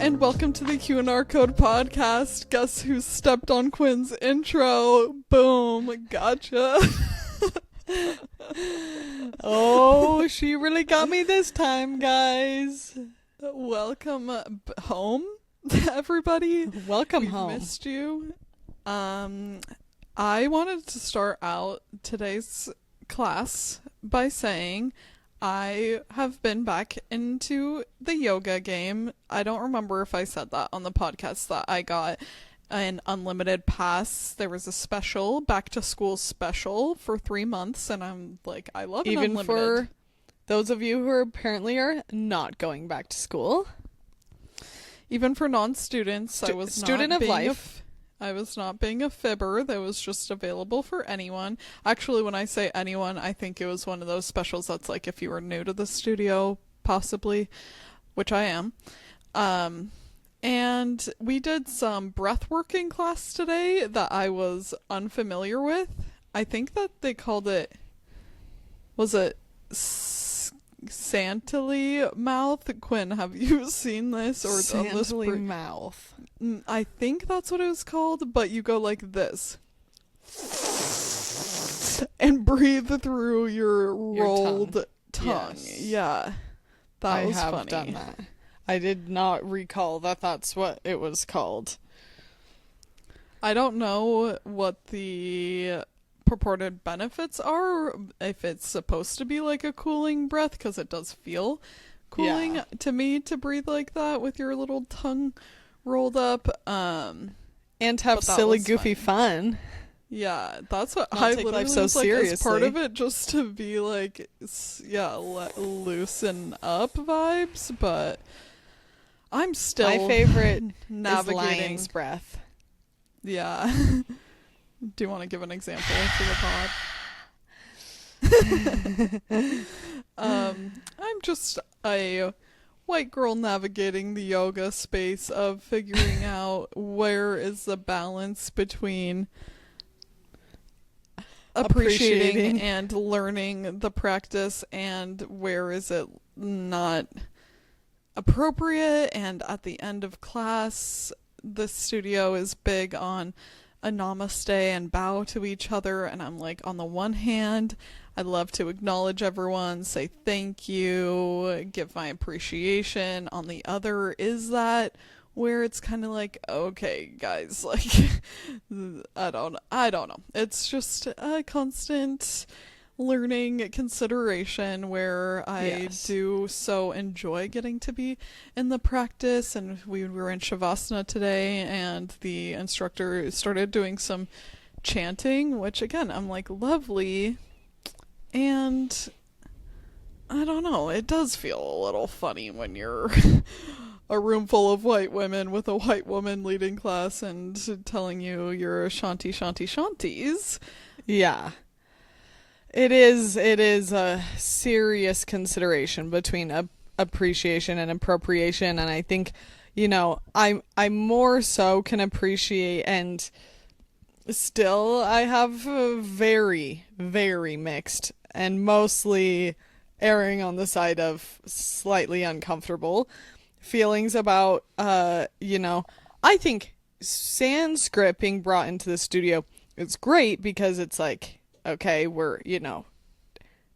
and welcome to the Q&R Code podcast. Guess who stepped on Quinn's intro? Boom, gotcha. Oh, she really got me this time, guys. Welcome home, everybody. Welcome home. Missed you. I wanted to start out today's class by saying I have been back into the yoga game. I don't remember if I said that on the podcast that I got an unlimited pass. There was a special, back to school special for 3 months, and I'm like, I love it. Even unlimited. for those of you who apparently are not going back to school. Even for non-students, I was student not of being life. I was not being a fibber. That was just available for anyone. Actually, when I say anyone, I think it was one of those specials that's like if you were new to the studio, possibly, which I am. And we did some breathworking class today that I was unfamiliar with. I think that they called it, was it Santily mouth? Quinn, have you seen this? Or Santily mouth. I think that's what it was called, but you go like this and breathe through your rolled tongue. Yes. Yeah, that was funny. I have done that. I did not recall that that's what it was called. I don't know what the purported benefits are, if it's supposed to be like a cooling breath, because it does feel cooling to me to breathe like that with your little tongue rolled up, and have silly goofy fun. Yeah, that's what Not I take literally life so was like, seriously. as part of it, just to be like, loosen up vibes. But I'm still my favorite navigating is lion's breath. Yeah. Do you want to give an example to the pod? I'm just a white girl navigating the yoga space of figuring out where is the balance between appreciating and learning the practice, and where is it not appropriate. And at the end of class, the studio is big on a namaste and bow to each other, and I'm like, on the one hand, I love to acknowledge everyone, say thank you, give my appreciation. On the other, is that where it's kind of like, okay, guys, like, I don't know. It's just a constant learning consideration where I do so enjoy getting to be in the practice. And we were in Shavasana today, and the instructor started doing some chanting, which again, I'm like, lovely. And I don't know, it does feel a little funny when you're a room full of white women with a white woman leading class and telling you your shanti shanties. Yeah. It is a serious consideration between appreciation and appropriation, and I think, I more so can appreciate, and still I have very, very mixed and mostly erring on the side of slightly uncomfortable feelings about, I think Sanskrit being brought into the studio is great because it's like, okay, we're,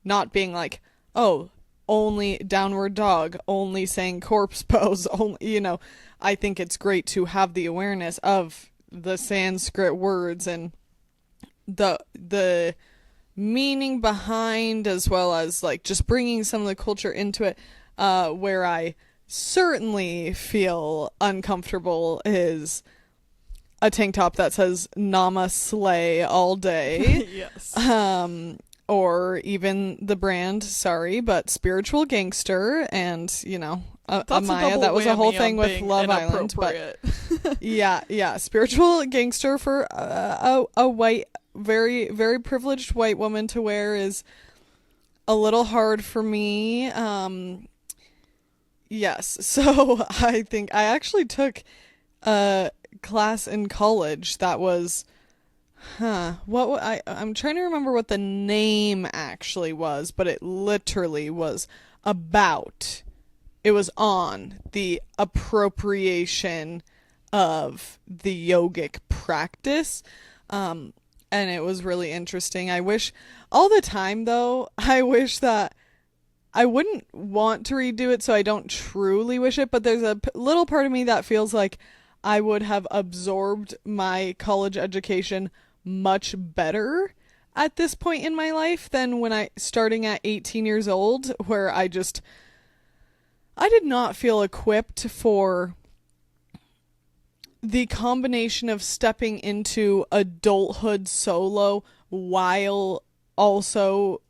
not being like, oh, only downward dog, only saying corpse pose, only, I think it's great to have the awareness of the Sanskrit words and the meaning behind, as well as like just bringing some of the culture into it. Where I certainly feel uncomfortable is a tank top that says Namaslay all day. Yes. Or even the brand, sorry, but Spiritual Gangster, and, Amaya, that was a whole thing with Love Island. But yeah, Spiritual Gangster for a white, very, very privileged white woman to wear is a little hard for me. Yes, so I think I actually took a class in college that was, I'm trying to remember what the name actually was, but it literally was about it was on the appropriation of the yogic practice. And it was really interesting. I wish all the time though, I wish that I wouldn't want to redo it, so I don't truly wish it, but there's a little part of me that feels like I would have absorbed my college education much better at this point in my life than when starting at 18 years old, where I did not feel equipped for the combination of stepping into adulthood solo while also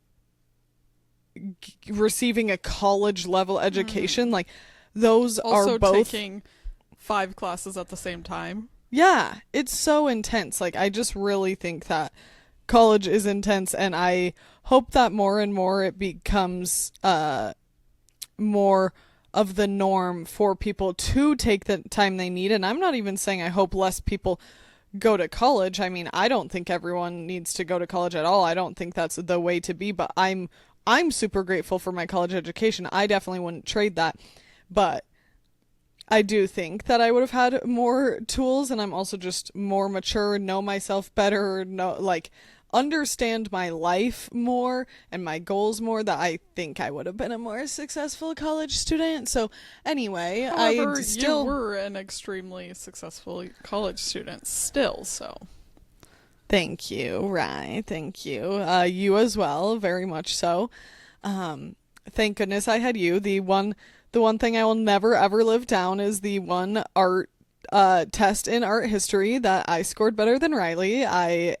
receiving a college level education. Like, those also are both taking 5 classes at the same time. Yeah, it's so intense. Like, I just really think that college is intense, and I hope that more and more it becomes more of the norm for people to take the time they need. And I'm not even saying I hope less people go to college. I mean, I don't think everyone needs to go to college at all. I don't think that's the way to be, but I'm super grateful for my college education. I definitely wouldn't trade that. But I do think that I would have had more tools, and I'm also just more mature, know myself better, understand my life more and my goals more, that I think I would have been a more successful college student. So anyway, However, you were an extremely successful college student still, so. Thank you, Rye. Thank you. You as well, very much so. Thank goodness I had you. The one thing I will never ever live down is the one art test in art history that I scored better than Riley. I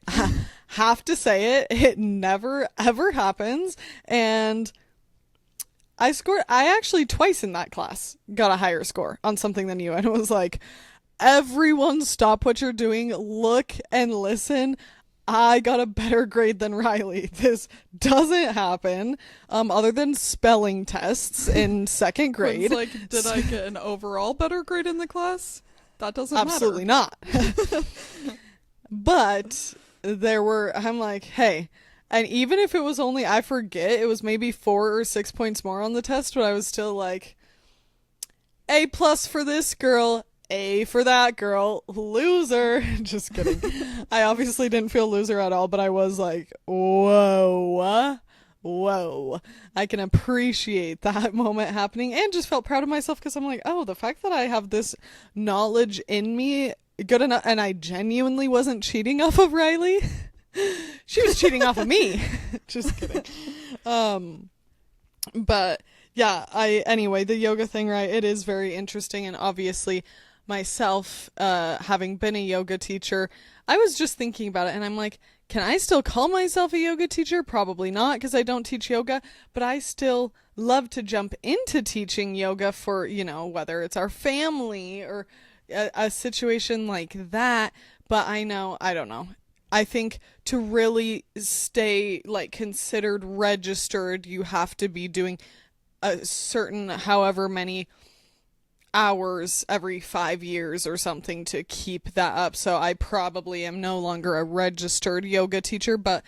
have to say it never ever happens. And I actually twice in that class got a higher score on something than you, and it was like, everyone stop what you're doing, look and listen. I got a better grade than Riley. This doesn't happen, other than spelling tests in second grade. Like, did I get an overall better grade in the class? That doesn't Absolutely matter. not. But I'm like, hey, and even if it was only, I forget, it was maybe 4 or 6 points more on the test, but I was still like, A+ for this girl, A for that girl, loser. Just kidding. I obviously didn't feel loser at all, but I was like, whoa. I can appreciate that moment happening, and just felt proud of myself because I'm like, oh, the fact that I have this knowledge in me, good enough, and I genuinely wasn't cheating off of Riley. She was cheating off of me. Just kidding. But yeah, anyway, the yoga thing, right? It is very interesting, and obviously myself, having been a yoga teacher, I was just thinking about it, and I'm like, can I still call myself a yoga teacher? Probably not, because I don't teach yoga, but I still love to jump into teaching yoga for, whether it's our family or a situation like that. But I don't know. I think to really stay considered registered, you have to be doing a certain however many hours every 5 years or something to keep that up. So I probably am no longer a registered yoga teacher, but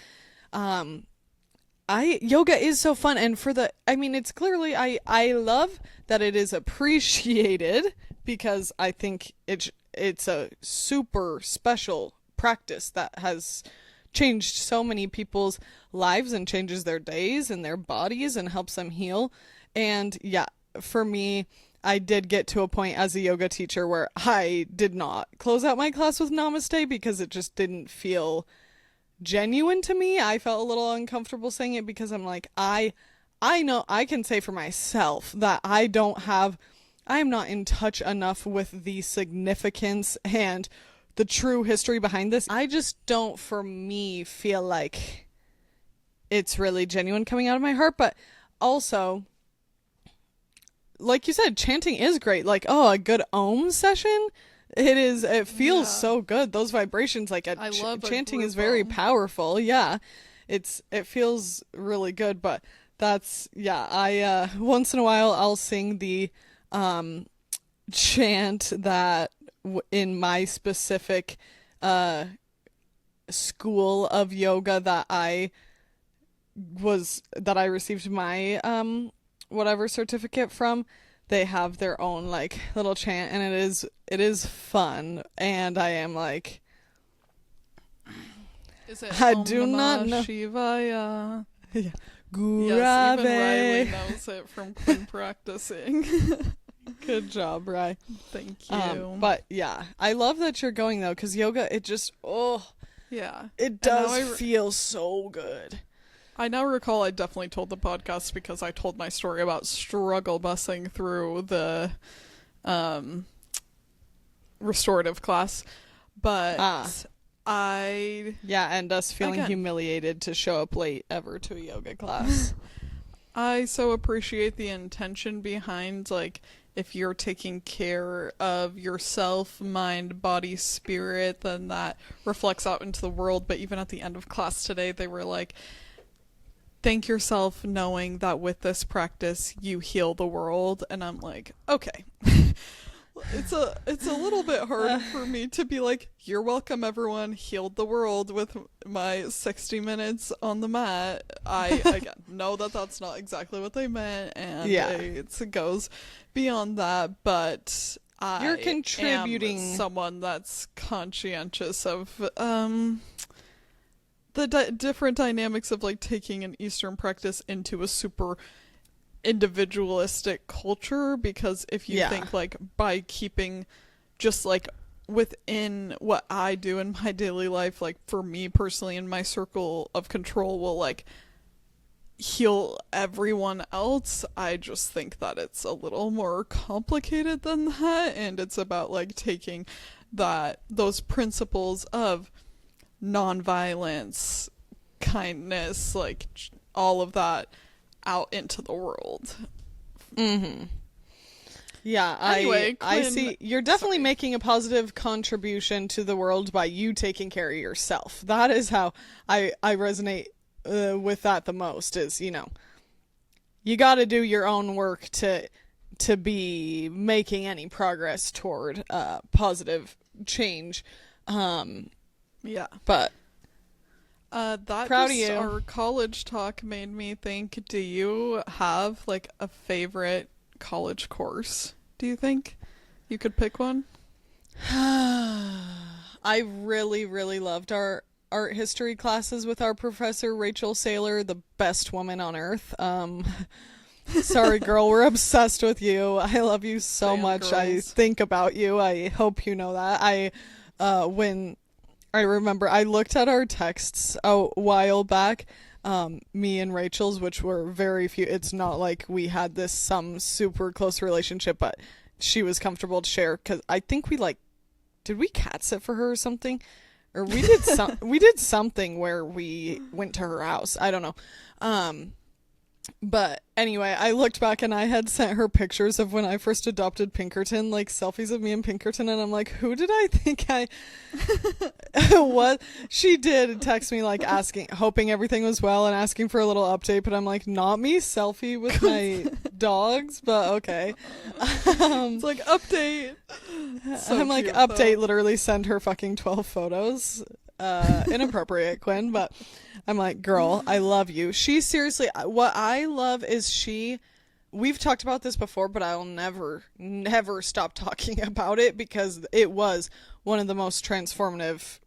yoga is so fun, and it's clearly, I love that it is appreciated, because I think it's a super special practice that has changed so many people's lives and changes their days and their bodies and helps them heal. And yeah, for me, I did get to a point as a yoga teacher where I did not close out my class with Namaste because it just didn't feel genuine to me. I felt a little uncomfortable saying it because I'm like, I know I can say for myself that I am not in touch enough with the significance and the true history behind this. I just don't, for me, feel like it's really genuine coming out of my heart. But also, like you said, chanting is great. Like, a good Om session, it feels so good. Those vibrations, chanting is very powerful. Yeah, it feels really good. But that's, I once in a while I'll sing the chant that in my specific school of yoga that I received my whatever certificate from, they have their own like little chant, and it is fun, and I am like, is it I Om do not Namah know. Shivaya? Yeah. Yes, even Riley Gurave. knows it from Quinn practicing. Good job, Ry. Thank you. But yeah, I love that you're going though, because yoga, it just, yeah, it now does feel so good. I now recall I definitely told the podcast because I told my story about struggle busing through the restorative class, but and us feeling humiliated to show up late ever to a yoga class. I so appreciate the intention behind, like, if you're taking care of yourself, mind, body, spirit, then that reflects out into the world. But even at the end of class today, they were like, thank yourself knowing that with this practice you heal the world. And I'm like, okay. It's a little bit hard for me to be like, you're welcome, everyone, healed the world with my 60 minutes on the mat. I again know that that's not exactly what they meant, and it goes beyond that, but you're contributing. am someone that's conscientious of the different dynamics of like taking an Eastern practice into a super individualistic culture, because if you think like by keeping just like within what I do in my daily life, like for me personally in my circle of control will like heal everyone else, I just think that it's a little more complicated than that, and it's about like taking those principles of nonviolence, kindness, like all of that out into the world. Yeah, anyway, I see. You're definitely making a positive contribution to the world by you taking care of yourself. That is how I resonate with that the most, is, you know, you got to do your own work to be making any progress toward positive change. But that proud just of you. Our college talk made me think, do you have like a favorite college course? Do you think you could pick one? I really, really loved our art history classes with our professor, Rachel Saylor, the best woman on earth. Sorry, girl, we're obsessed with you. I love you so much. Girls. I think about you. I hope you know that. When I remember, I looked at our texts a while back, me and Rachel's, which were very few. It's not like we had some super close relationship, but she was comfortable to share, because I think did we cat sit for her or something? Or we did we did something where we went to her house. I don't know. But anyway, I looked back and I had sent her pictures of when I first adopted Pinkerton, like selfies of me and Pinkerton, and I'm like, who did I think I what? She did text me like asking, hoping everything was well and asking for a little update, but I'm like, not me selfie with my dogs, but okay. It's like, update. So I'm like, cute, update, though. literally send her fucking 12 photos. Inappropriate, Quinn, but I'm like, girl, I love you. She seriously, what I love is we've talked about this before, but I'll never stop talking about it, because it was one of the most transformative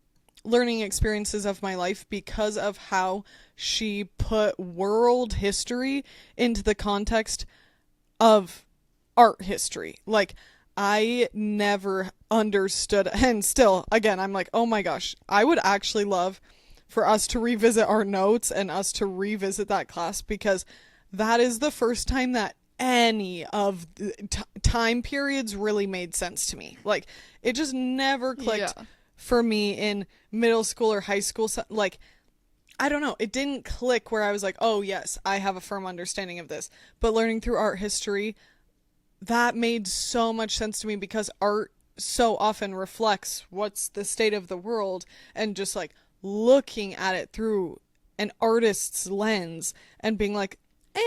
learning experiences of my life, because of how she put world history into the context of art history. Like, I never understood, and still, again, I'm like, oh my gosh, I would actually love for us to revisit our notes and us to revisit that class, because that is the first time that any of the time periods really made sense to me. Like, it just never clicked for me in middle school or high school. Like, I don't know, it didn't click where I was like, oh yes, I have a firm understanding of this. But learning through art history, that made so much sense to me, because art so often reflects what's the state of the world, and just like looking at it through an artist's lens and being like,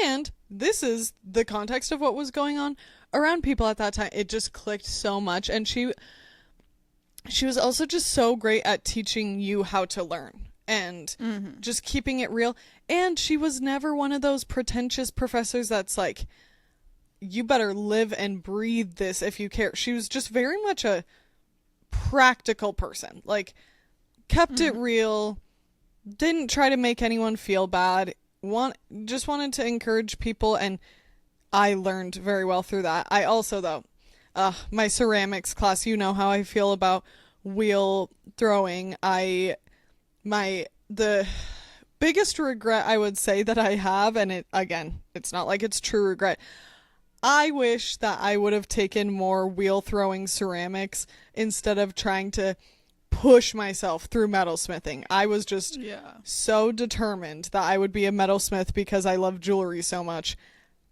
and this is the context of what was going on around people at that time. It just clicked so much. And she was also just so great at teaching you how to learn and just keeping it real. And she was never one of those pretentious professors that's like, you better live and breathe this if you care. She was just very much a practical person. Like, kept it real, didn't try to make anyone feel bad, just wanted to encourage people, and I learned very well through that. I also, though, my ceramics class, you know how I feel about wheel throwing. The biggest regret I would say that I have, and it's not like it's true regret. I wish that I would have taken more wheel throwing ceramics instead of trying to push myself through metalsmithing. I was just so determined that I would be a metalsmith because I love jewelry so much.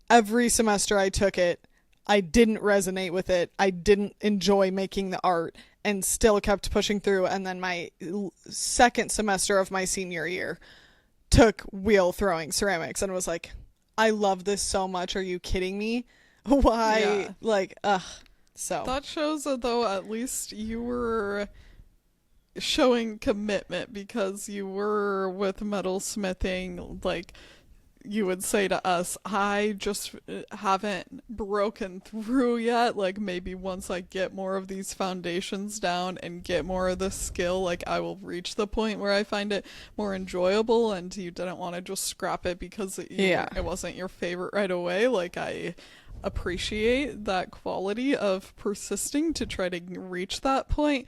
Every semester I took it, I didn't resonate with it. I didn't enjoy making the art and still kept pushing through. And then my second semester of my senior year took wheel throwing ceramics and was like, I love this so much. Are you kidding me? Why? Yeah. Like, so. That shows that, though, at least you were showing commitment, because you were with metalsmithing, like, you would say to us, I just haven't broken through yet. Like, maybe once I get more of these foundations down and get more of the skill, like, I will reach the point where I find it more enjoyable. And you didn't want to just scrap it because it wasn't your favorite right away. Like, I appreciate that quality of persisting to try to reach that point.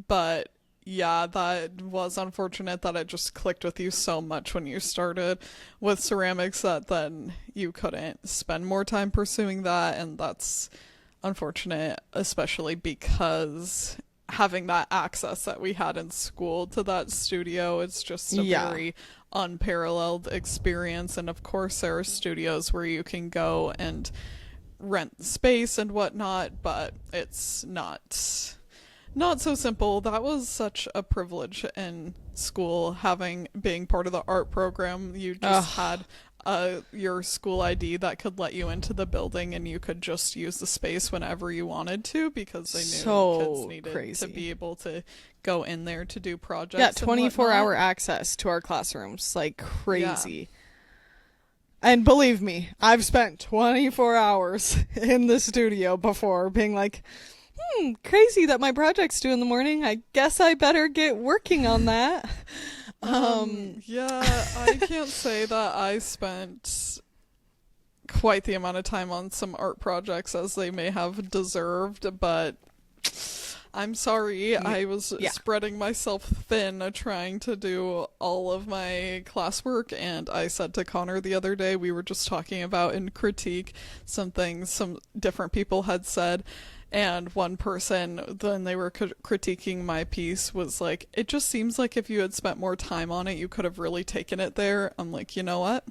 But yeah, that was unfortunate that it just clicked with you so much when you started with ceramics that then you couldn't spend more time pursuing that. And that's unfortunate, especially because having that access that we had in school to that studio, it's just a very unparalleled experience. And of course there are studios where you can go and rent space and whatnot, but it's not so simple. That was such a privilege in school, being part of the art program. You just had your school ID that could let you into the building, and you could just use the space whenever you wanted to, because they knew kids needed to be able to go in there to do projects. Yeah, 24-hour access to our classrooms, like crazy. Yeah. And believe me, I've spent 24 hours in the studio before being like, crazy that my project's due in the morning. I guess I better get working on that. Yeah, I can't say that I spent quite the amount of time on some art projects as they may have deserved, but I'm sorry. I was spreading myself thin trying to do all of my classwork, and I said to Connor the other day, we were just talking about in critique some things some different people had said. And one person, when they were critiquing my piece, was like, it just seems like if you had spent more time on it, you could have really taken it there. I'm like, you know what?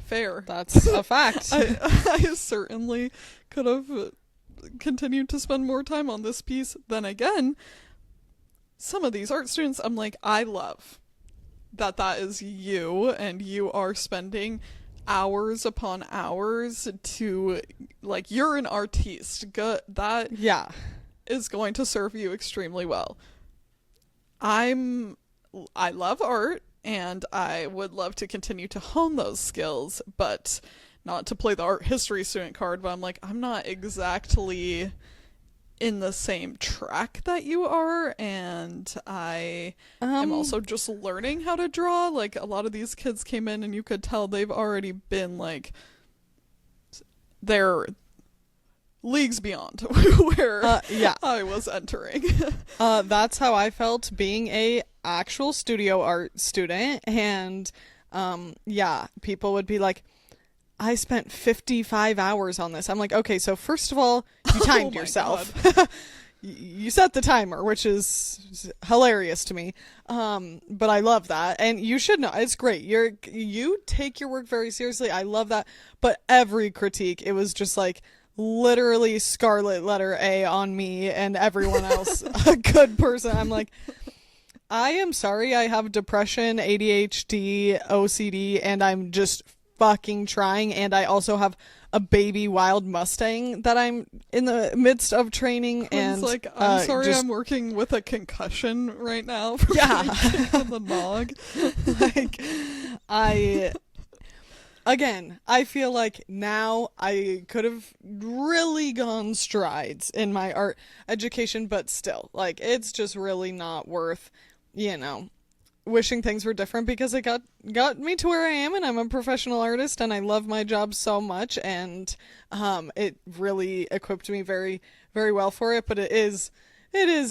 Fair. That's a fact. I certainly could have continued to spend more time on this piece. Then again, some of these art students, I'm like, I love that is you, and you are spending hours upon hours to, like, you're an artiste. That is going to serve you extremely well. I love art, and I would love to continue to hone those skills, but not to play the art history student card, but I'm like, I'm not exactly in the same track that you are, and I am also just learning how to draw. Like, a lot of these kids came in and you could tell they've already been, like, they're leagues beyond where I was entering. That's how I felt being a actual studio art student, and people would be like, I spent 55 hours on this. I'm like, okay, so first of all, you timed yourself. You set the timer, which is hilarious to me. But I love that. And you should know, it's great. You take your work very seriously. I love that. But every critique, it was just like literally scarlet letter A on me and everyone else, a good person. I'm like, I am sorry. I have depression, ADHD, OCD, and I'm just fucking trying, and I also have a baby wild Mustang that I'm in the midst of training. Quinn's and like, I'm sorry, I'm working with a concussion right now from on the nog. Like, again, I feel like now I could have really gone strides in my art education, but still, like, it's just really not worth, you know, wishing things were different, because it got me to where I am, and I'm a professional artist, and I love my job so much, and it really equipped me very, very well for it. But it is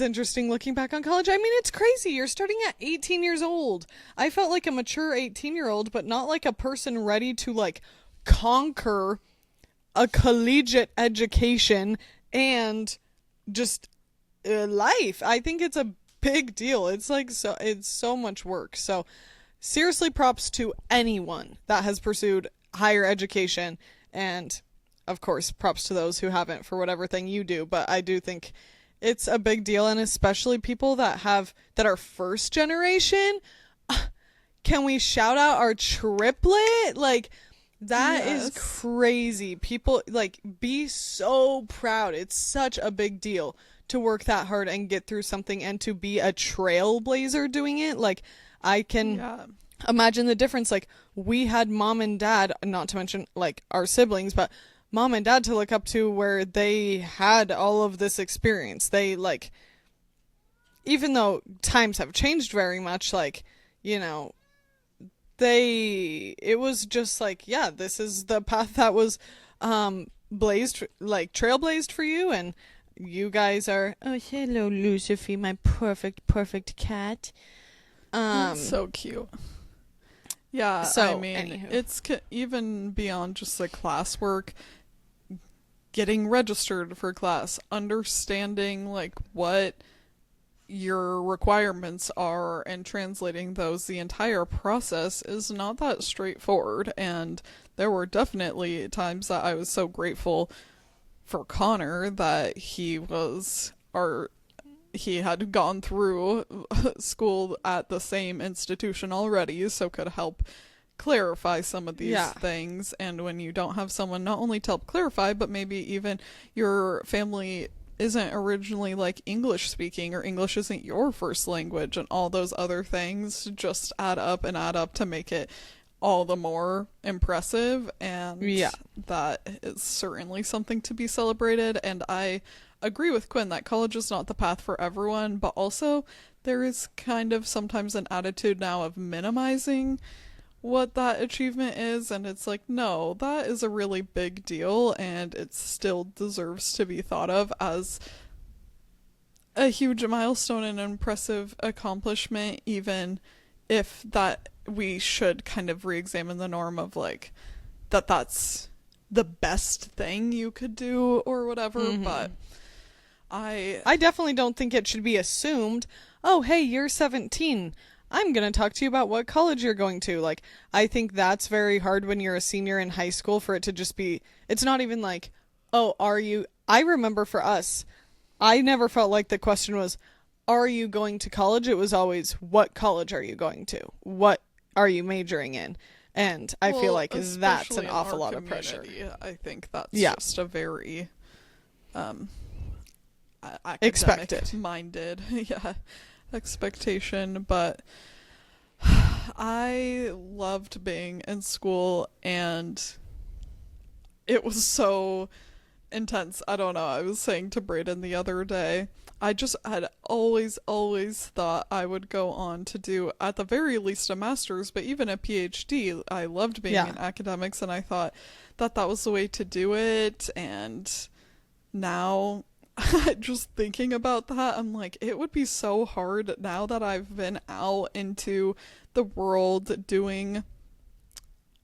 interesting looking back on college. I mean, it's crazy. You're starting at 18 years old. I felt like a mature 18-year-old, but not like a person ready to like conquer a collegiate education and just life. I think it's a big deal. It's so much work. So seriously, props to anyone that has pursued higher education, and of course props to those who haven't for whatever thing you do. But I do think it's a big deal, and especially people that are first generation. Can we shout out our triplet? Like, that is crazy. People, like, be so proud. It's such a big deal to work that hard and get through something, and to be a trailblazer doing it. Like, I can imagine the difference. Like, we had mom and dad, not to mention like our siblings, but mom and dad to look up to, where they had all of this experience. They, like, even though times have changed very much, like, you know, it was just like, yeah, this is the path that was trailblazed for you, and you guys are, oh, hello, Lucifer, my perfect cat. So cute. Yeah, so, I mean, anywho. it's even beyond just the classwork. Getting registered for class, understanding like what your requirements are, and translating those, the entire process is not that straightforward. And there were definitely times that I was so grateful for Connor that he had gone through school at the same institution already, so could help clarify some of these things. And when you don't have someone not only to help clarify, but maybe even your family isn't originally like English speaking, or English isn't your first language, and all those other things just add up to make it all the more impressive. And that is certainly something to be celebrated. And I agree with Quinn that college is not the path for everyone, but also there is kind of sometimes an attitude now of minimizing what that achievement is, and it's like, no, that is a really big deal, and it still deserves to be thought of as a huge milestone and an impressive accomplishment, even if that we should kind of re-examine the norm of like that's the best thing you could do or whatever. But I definitely don't think it should be assumed, oh, hey, you're 17, I'm going to talk to you about what college you're going to. Like, I think that's very hard when you're a senior in high school, for it to just be, it's not even like, oh, are you, I remember for us, I never felt like the question was, are you going to college? It was always, what college are you going to? What are you majoring in? And I feel like that's an awful lot of pressure. I think that's just a very academic-minded expectation. But I loved being in school, and it was so intense. I don't know. I was saying to Brayden the other day, I just had always thought I would go on to do, at the very least, a master's, but even a PhD. I loved being in academics, and I thought that was the way to do it. And now, just thinking about that, I'm like, it would be so hard now that I've been out into the world doing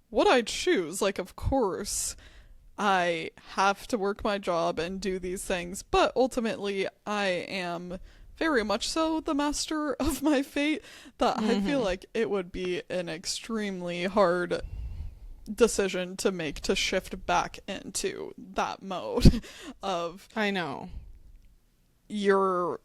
what I choose. Like, of course, I have to work my job and do these things, but ultimately I am very much so the master of my fate, that I feel like it would be an extremely hard decision to make, to shift back into that mode of, I know, you're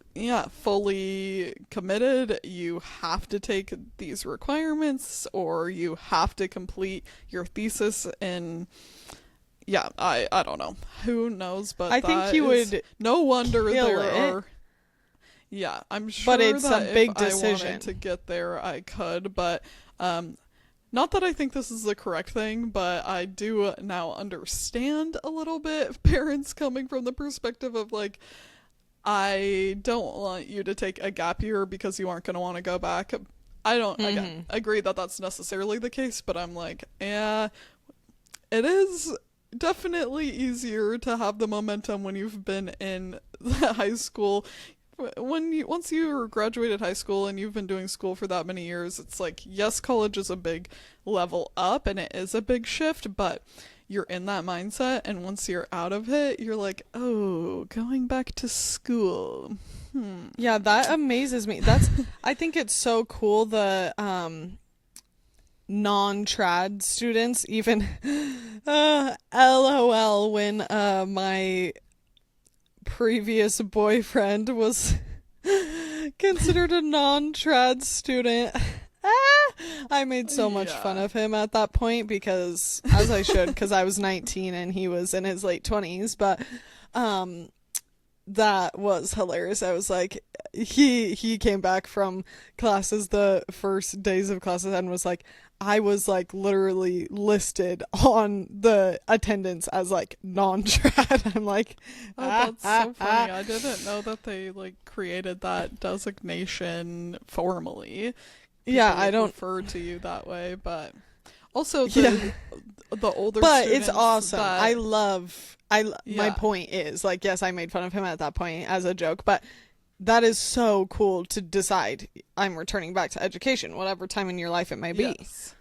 fully committed, you have to take these requirements, or you have to complete your thesis in I don't know. Who knows? But I think you would. No wonder there are. I'm sure. But it's that a big if decision. I wanted to get there, I could. But not that I think this is the correct thing, but I do now understand a little bit parents coming from the perspective of like, I don't want you to take a gap year because you aren't going to want to go back. I don't again agree that that's necessarily the case, but I'm like, yeah, it is definitely easier to have the momentum when you've been in the high school. Once you graduated high school and you've been doing school for that many years, it's like, yes, college is a big level up and it is a big shift, but you're in that mindset, and once you're out of it, you're like, oh, going back to school. Yeah, that amazes me. I think it's so cool, the non-trad students, even LOL, when my previous boyfriend was considered a non-trad student. I made so much fun of him at that point because, as I should, because I was 19 and he was in his late 20s, but that was hilarious. I was like, he came back from classes, the first days of classes, and was like, I was like literally listed on the attendance as like non-trad. I'm like, oh, that's so funny. I didn't know that they like created that designation formally. Yeah, I don't refer to you that way, but also the older but students, it's awesome. Yeah. My point is, like, yes, I made fun of him at that point as a joke, but that is so cool to decide I'm returning back to education, whatever time in your life it may be. Yes.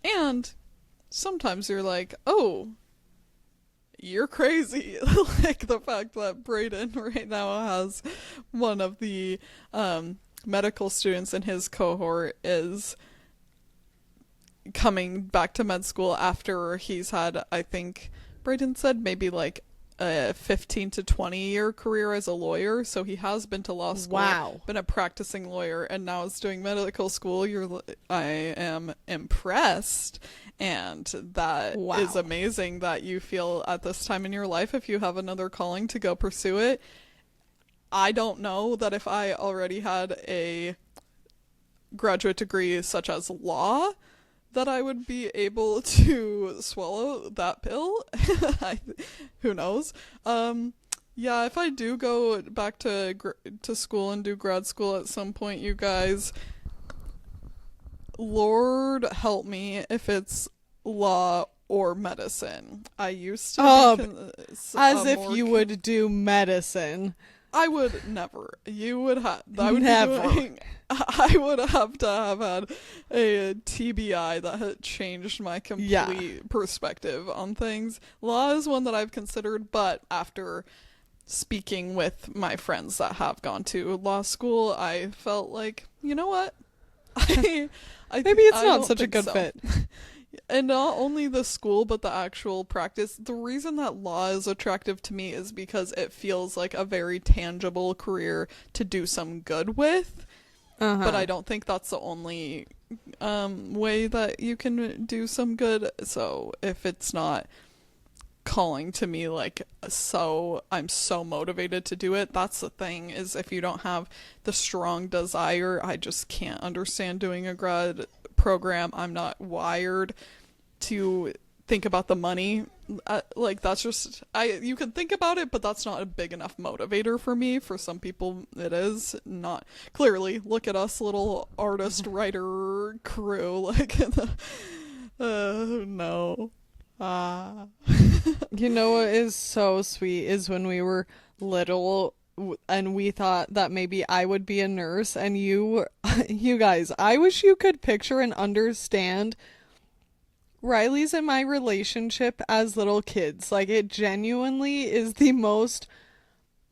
And sometimes you're like, oh, you're crazy. Like the fact that Brayden right now has one of the medical students in his cohort is coming back to med school after he's had, I think Brayden said, maybe like a 15 to 20 year career as a lawyer. So he has been to law school, been a practicing lawyer, and now is doing medical school. I am impressed. And that is amazing that you feel at this time in your life, if you have another calling, to go pursue it. I don't know that if I already had a graduate degree such as law, that I would be able to swallow that pill. Who knows? Yeah, if I do go back to school and do grad school at some point, you guys, Lord help me if it's law or medicine. I used to as if you would do medicine. I would never. You would have. I would never. I would have to have had a TBI that had changed my complete perspective on things. Law is one that I've considered, but after speaking with my friends that have gone to law school, I felt like, you know what? Maybe it's not such a good fit. And not only the school, but the actual practice. The reason that law is attractive to me is because it feels like a very tangible career to do some good with. But I don't think that's the only way that you can do some good. So if it's not calling to me, like, I'm so motivated to do it, that's the thing, is if you don't have the strong desire, I just can't understand doing a grad program. I'm not wired to think about the money. Like, that's just, you can think about it, but that's not a big enough motivator for me. For some people it is. Not clearly. Look at us, little artist writer crew, like, no. You know what is so sweet is when we were little and we thought that maybe I would be a nurse, and you guys, I wish you could picture and understand Riley's and my relationship as little kids. Like, it genuinely is the most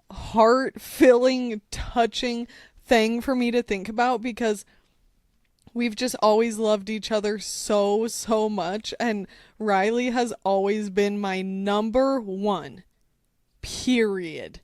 heart-filling, touching thing for me to think about, because we've just always loved each other so, so much, and Riley has always been my number one, period,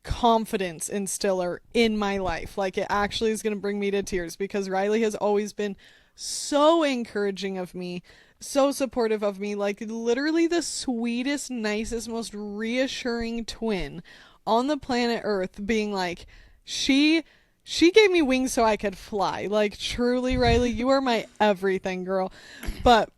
confidence instiller in my life. Like, it actually is going to bring me to tears, because Riley has always been so encouraging of me, so supportive of me, like literally the sweetest, nicest, most reassuring twin on the planet Earth, being like, she She gave me wings so I could fly. Like, truly, Riley, you are my everything, girl. But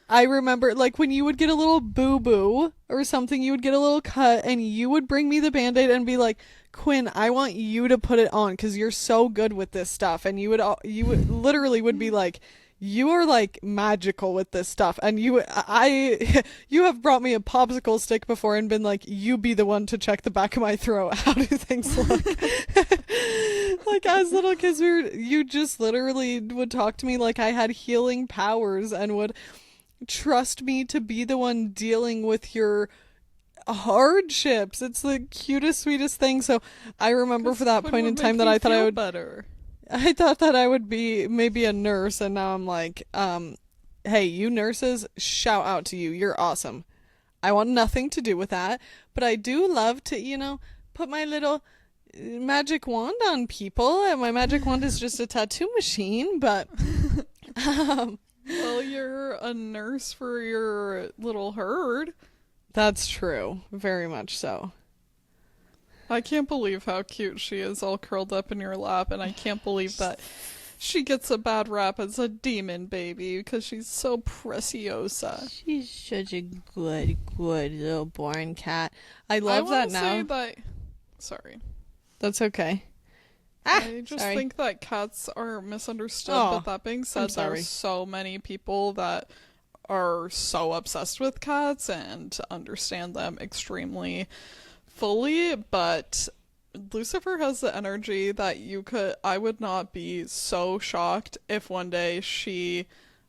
I remember, like, when you would get a little boo-boo or something, you would get a little cut, and you would bring me the Band-Aid and be like, Quinn, I want you to put it on because you're so good with this stuff. And you would literally would be like, you are like magical with this stuff. And you have brought me a popsicle stick before and been like, you be the one to check the back of my throat. How do things look? Like, as little kids, you just literally would talk to me like I had healing powers and would trust me to be the one dealing with your hardships. It's the cutest, sweetest thing. So I remember for that point in time that I thought I would better. I thought that I would be maybe a nurse, and now I'm like, hey, you nurses, shout out to you. You're awesome. I want nothing to do with that, but I do love to, put my little magic wand on people, and my magic wand is just a tattoo machine, but well, you're a nurse for your little herd. That's true. Very much so. I can't believe how cute she is all curled up in your lap, and I can't believe that she gets a bad rap as a demon baby because she's so preciosa. She's such a good little born cat. I love that now. Sorry. That's okay. I just think that cats are misunderstood, but that being said, there's so many people that are so obsessed with cats and understand them extremely fully, but Lucifer has the energy that I would not be so shocked if one day she,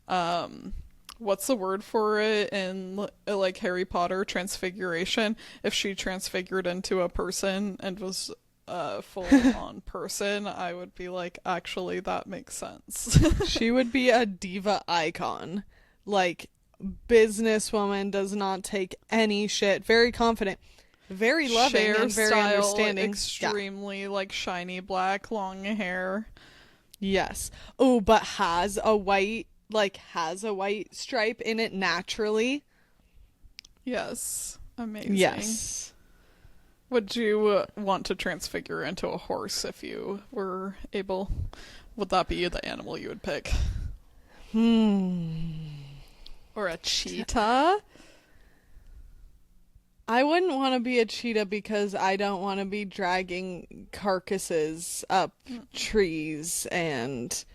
what's the word for it in like Harry Potter, transfiguration, if she transfigured into a person and was full on person, I would be like, actually, that makes sense. She would be a diva icon. Like, businesswoman, does not take any shit, very confident, very loving, and very understanding. Extremely like shiny black long hair. Yes. Oh, but has a white stripe in it naturally. Yes. Amazing. Yes. Would you want to transfigure into a horse if you were able? Would that be the animal you would pick? Or a cheetah? I wouldn't want to be a cheetah because I don't want to be dragging carcasses up trees and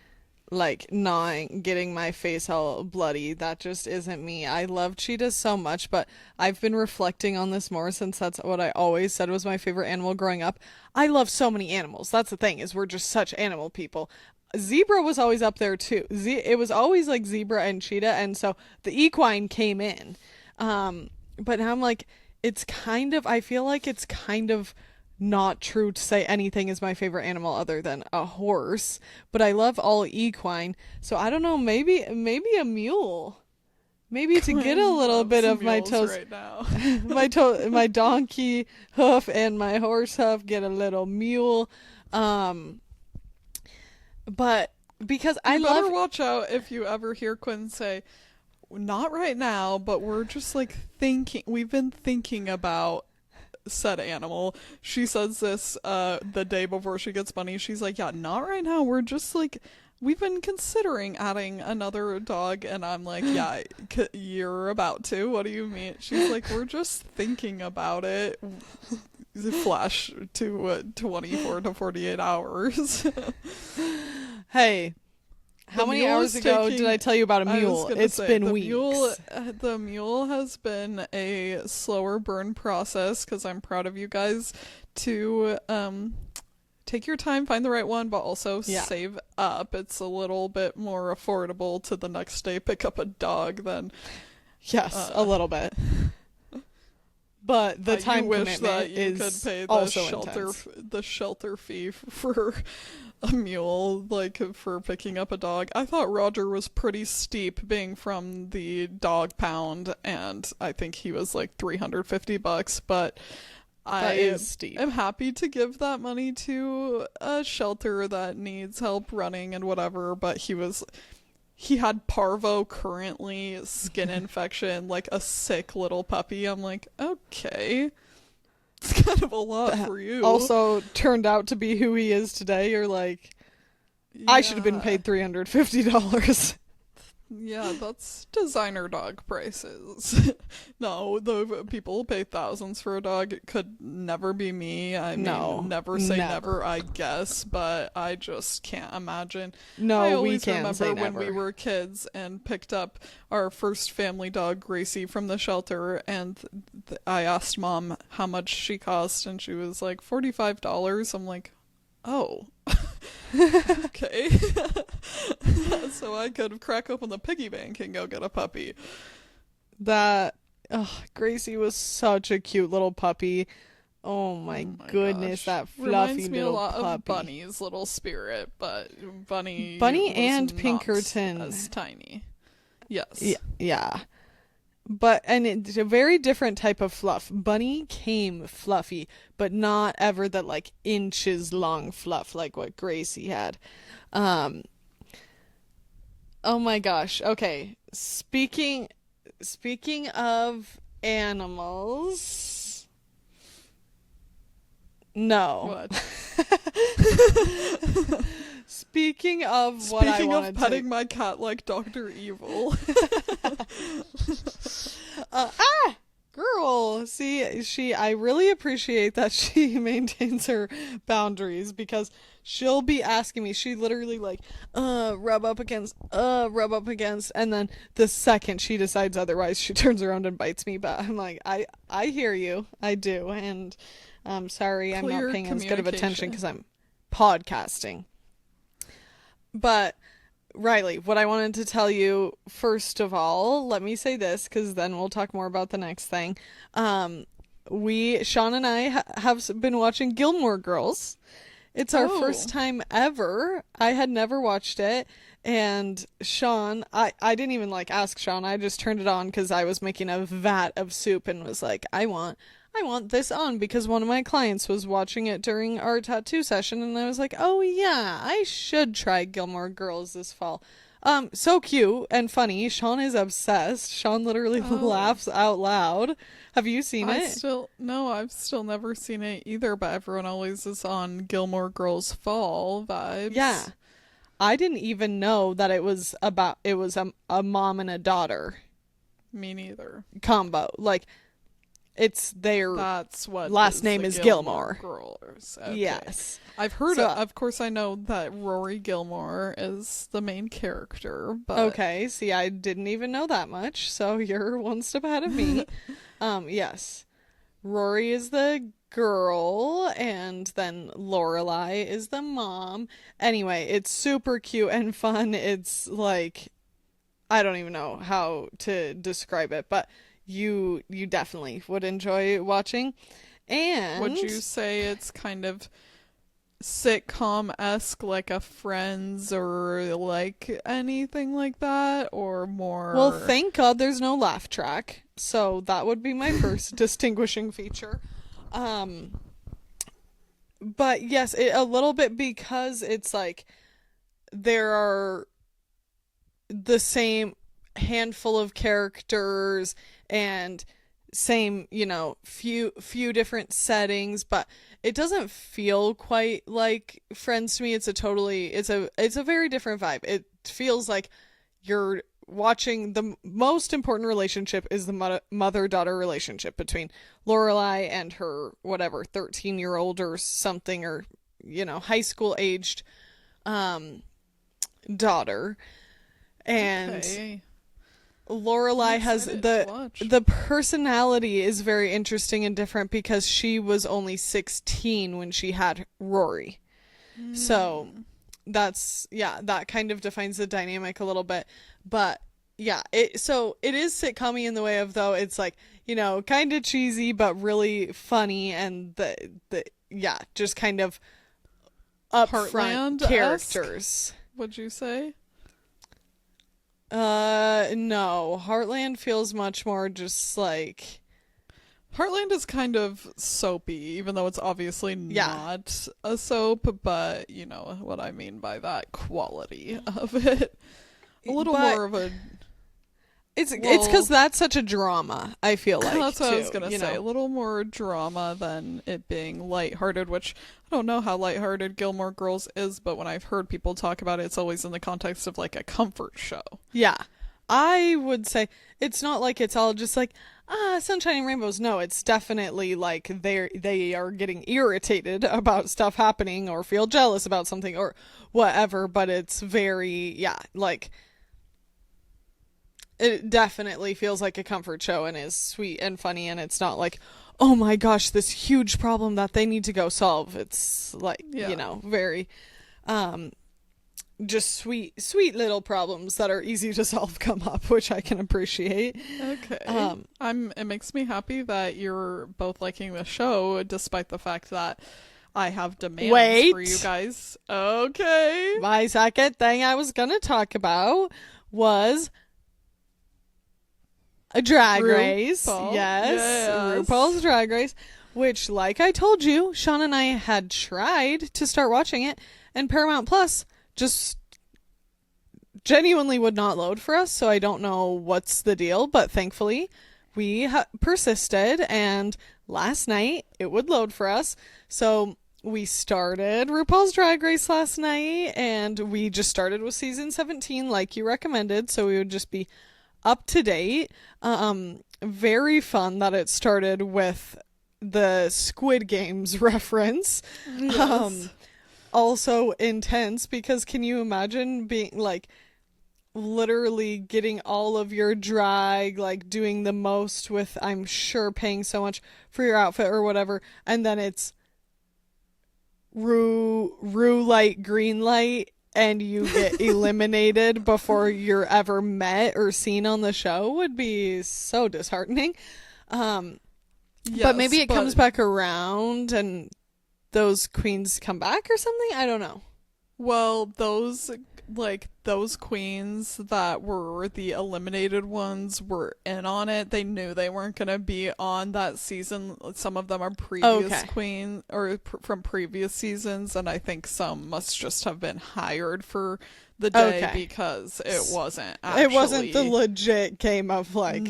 like gnawing, getting my face all bloody. That just isn't me. I love cheetahs so much, but I've been reflecting on this more since that's what I always said was my favorite animal growing up. I love so many animals. That's the thing, is we're just such animal people. Zebra was always up there too. It was always like zebra and cheetah, and so the equine came in. But now I'm like, I feel like it's kind of not true to say anything is my favorite animal other than a horse, but I love all equine. So I don't know, maybe a mule. Maybe to get a little bit of my toes right now. my donkey hoof and my horse hoof, get a little mule. But because I love... better watch out if you ever hear Quinn say, not right now, but we're just like we've been thinking about said animal. She says this the day before she gets money. She's like, yeah, not right now. We're just like, we've been considering adding another dog. And I'm like, yeah, you're about to. What do you mean? She's like, we're just thinking about it. Flash to 24 to 48 hours. Hey, how many hours ago did I tell you about a mule? It's been weeks. The mule has been a slower burn process because I'm proud of you guys to take your time, find the right one, but also save up. It's a little bit more affordable to the next day pick up a dog than... Yes, a little bit. But the time wish that you is could pay the shelter fee for a mule, like for picking up a dog. I thought Roger was pretty steep, being from the dog pound, and I think he was like $350, but I am happy to give that money to a shelter that needs help running and whatever, but he had parvo currently, skin infection, like a sick little puppy. I'm like, okay. It's kind of a lot for you. Also turned out to be who he is today. You're like, I should have been paid $350. Yeah, that's designer dog prices. No, the people pay thousands for a dog. It could never be me. I mean, No, never say never. never, I guess, but I just can't imagine. No, I we always can't say remember when we never. were kids and picked up our first family dog, Gracie, from the shelter, and I asked Mom how much she cost, and she was like, $45. I'm like, oh. Okay. So I could crack open the piggy bank and go get a puppy. Gracie was such a cute little puppy. Oh my goodness, gosh. that fluffy Reminds me a little lot puppy. of Bunny's little spirit, but Bunny was and not Pinkerton. as tiny. Yes. Yeah. And it's a very different type of fluff. Bunny came fluffy, but not ever that like inches long fluff like what Gracie had. Oh my gosh. Okay. Speaking of animals. No. What? Speaking of what I Speaking wanted of petting my cat like Dr. Evil. Girl, see, I really appreciate that she maintains her boundaries because she'll be asking me, she literally like, rub up against, and then the second she decides otherwise, she turns around and bites me, but I'm like, I hear you, I do, and I'm sorry I'm not paying as good of attention because I'm podcasting. But Riley, what I wanted to tell you, first of all, let me say this, because then we'll talk more about the next thing. Sean and I have been watching Gilmore Girls. It's our first time ever. I had never watched it. And Sean, I didn't even like ask Sean. I just turned it on because I was making a vat of soup and was like, I want this on because one of my clients was watching it during our tattoo session and I was like, oh yeah, I should try Gilmore Girls this fall. So cute and funny. Sean is obsessed. Sean literally laughs out loud. Have you seen it? No, I've still never seen it either, but everyone always is on Gilmore Girls fall vibes. Yeah. I didn't even know that it was a mom and a daughter. Me neither. Combo. Like, it's their last name is Gilmore. Girls. Okay. Yes. I've heard of course I know that Rory Gilmore is the main character, but okay, see, I didn't even know that much, so you're one step ahead of me. Yes. Rory is the girl and then Lorelai is the mom. Anyway, it's super cute and fun. It's like, I don't even know how to describe it, but you definitely would enjoy watching. And would you say it's kind of sitcom-esque, like a Friends or like anything like that, or more? Well, thank God there's no laugh track, so that would be my first distinguishing feature. But yes, a little bit, because it's like there are the same handful of characters and same, few different settings, but it doesn't feel quite like Friends to me. It's a very different vibe. It feels like you're watching the most important relationship is the mother-daughter relationship between Lorelai and her 13-year-old or something, or high school aged daughter. And okay. Lorelai has the personality is very interesting and different because she was only 16 when she had Rory. So that kind of defines the dynamic a little bit. But yeah, it is sitcom-y in the way of, though, it's like, kind of cheesy but really funny, and just kind of upfront characters. Would you say? No. Heartland feels much more just like... Heartland is kind of soapy, even though it's obviously not a soap, but you know what I mean by that quality of it. A little more of a... It's because that's such a drama, I feel like. That's what too, I was going to say. A little more drama than it being lighthearted, which I don't know how lighthearted Gilmore Girls is, but when I've heard people talk about it, it's always in the context of like a comfort show. Yeah. I would say it's not like it's all just like, sunshine and rainbows. No, it's definitely like they are getting irritated about stuff happening or feel jealous about something or whatever, but it's very, like it definitely feels like a comfort show and is sweet and funny, and it's not like, oh my gosh, this huge problem that they need to go solve. It's like, very just sweet little problems that are easy to solve come up, which I can appreciate. Okay. It makes me happy that you're both liking the show, despite the fact that I have demands for you guys. Okay. My second thing I was gonna talk about was a Drag Race. Yes, RuPaul's Drag Race, which, like I told you, Sean and I had tried to start watching it, and Paramount Plus just genuinely would not load for us, so I don't know what's the deal, but thankfully we persisted, and last night it would load for us. So we started RuPaul's Drag Race last night, and we just started with season 17 like you recommended, so we would just be up to date. Very fun that it started with the Squid Games reference. Yes. Also intense, because can you imagine being like literally getting all of your drag, like doing the most with, I'm sure, paying so much for your outfit or whatever, and then it's rue light, green light, and you get eliminated before you're ever met or seen on the show would be so disheartening. But maybe it comes back around and those queens come back or something? I don't know. Well, those queens that were the eliminated ones were in on it. They knew they weren't going to be on that season. Some of them are previous queen or from previous seasons, and I think some must just have been hired for the day because it wasn't actually... It wasn't the legit game of everyone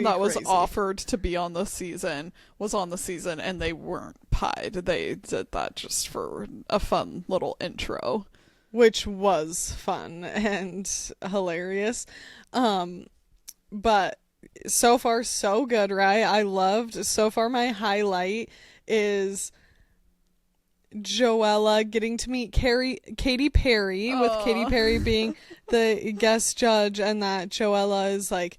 that was offered to be on the season was on the season, and they weren't pied. They did that just for a fun little intro. Which was fun and hilarious. But so far so good, right? I loved, so far my highlight is Joella getting to meet Katy Perry, with Katy Perry being the guest judge, and that Joella is like,